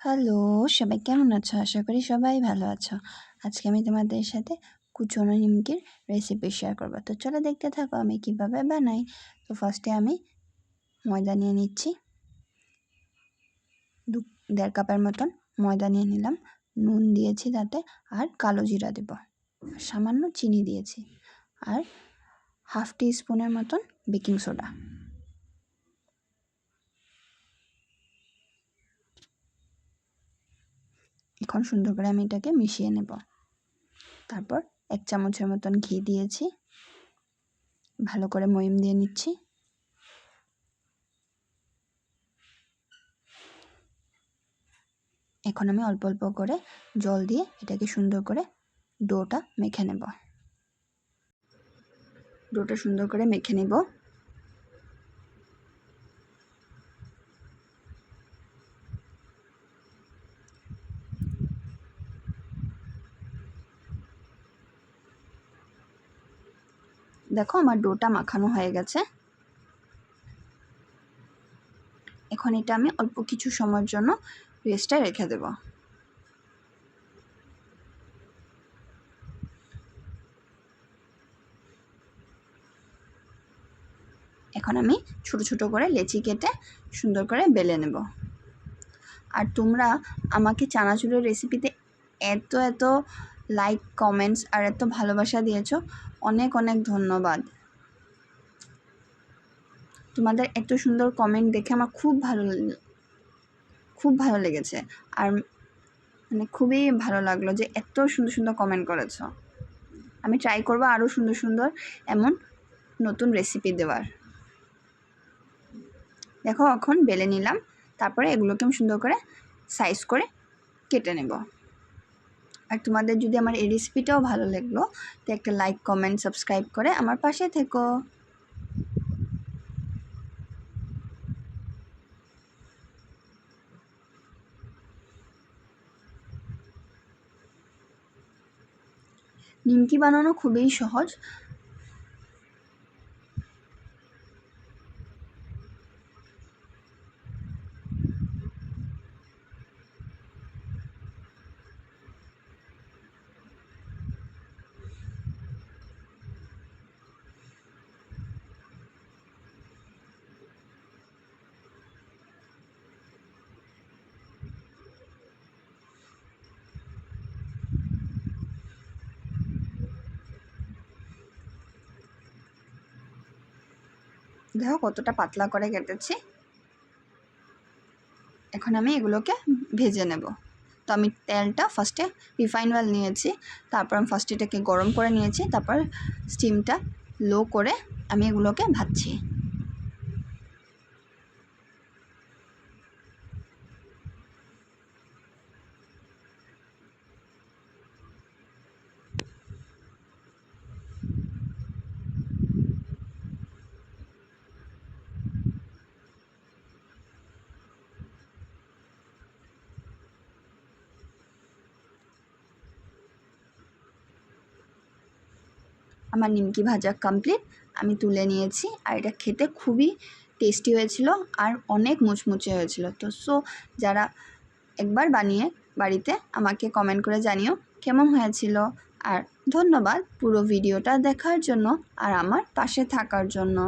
Hello, সবাই কেমন আছো? আশা করি সবাই ভালো আছো। আজকে আমি তোমাদের সাথে কুচনো নিমকির রেসিপি শেয়ার করব। তো চলো দেখতে থাকো আমি কিভাবে বানাই। তো ফার্স্টে আমি ময়দা নিয়ে নিচ্ছি, 1.5 কাপের মতন ময়দা নিয়ে নিলাম। নুন দিয়েছি তাতে, আর কালো জিরা দেব, সামান্য চিনি দিয়েছি, আর 1/2 টিস্পুনের মতন বেকিং সোডা। এখন সুন্দর করে আমি এটাকে মিশিয়ে নেব। তারপর 1 চামচের মতন ঘি দিয়েছি, ভালো করে ময়ম দিয়ে নিচ্ছি। এখন আমি অল্প অল্প করে জল দিয়ে এটাকে সুন্দর করে ডোটা মেখে নেব। ডোটা সুন্দর করে মেখে নেব। দেখো আমার ডোটা মাখানো হয়ে গেছে। এখন এটা আমি অল্প কিছু সময়ের জন্য রেস্টে রেখে দেব। এখন আমি ছোট ছোট করে লেচি কেটে সুন্দর করে বেলে নেব। আর তোমরা আমাকে চানাচুরের রেসিপিতে এত এত লাইক, কমেন্টস আর এত ভালোবাসা দিয়েছো, অনেক অনেক ধন্যবাদ। তোমাদের এত সুন্দর কমেন্ট দেখে আমার খুব ভালো লেগেছে। আর মানে খুবই ভালো লাগলো যে এত সুন্দর সুন্দর কমেন্ট করেছো। আমি ট্রাই করব আরও সুন্দর সুন্দর এমন নতুন রেসিপি দেওয়ার। দেখো এখন বেলে নিলাম, তারপরে এগুলোকে আমি সুন্দর করে সাইজ করে কেটে নেব। আর তোমাদের যদি আমার এই রেসিপিটাও ভালো লাগলো তো একটা লাইক, কমেন্ট, সাবস্ক্রাইব করে আমার পাশে থেকো। নিমকি বানানো খুবই সহজ। দেখো কতটা পাতলা করে কেটেছি। এখন আমি এগুলোকে ভেজে নেব। তো আমি তেলটা ফার্স্টে রিফাইন অয়েল নিয়েছি, তারপর আমি ফার্স্টে এটাকে গরম করে নিয়েছি, তারপর স্টিমটা লো করে আমি এগুলোকে ভাজছি। আমার নিমকি ভাজা কমপ্লিট, আমি তুলে নিয়েছি। আর এটা খেতে খুবই টেস্টি হয়েছিল আর অনেক মুচমুচে হয়েছিল। তো যারা একবার বানিয়ে বাড়িতে আমাকে কমেন্ট করে জানিও কেমন হয়েছিল। আর ধন্যবাদ পুরো ভিডিওটা দেখার জন্য আর আমার পাশে থাকার জন্য।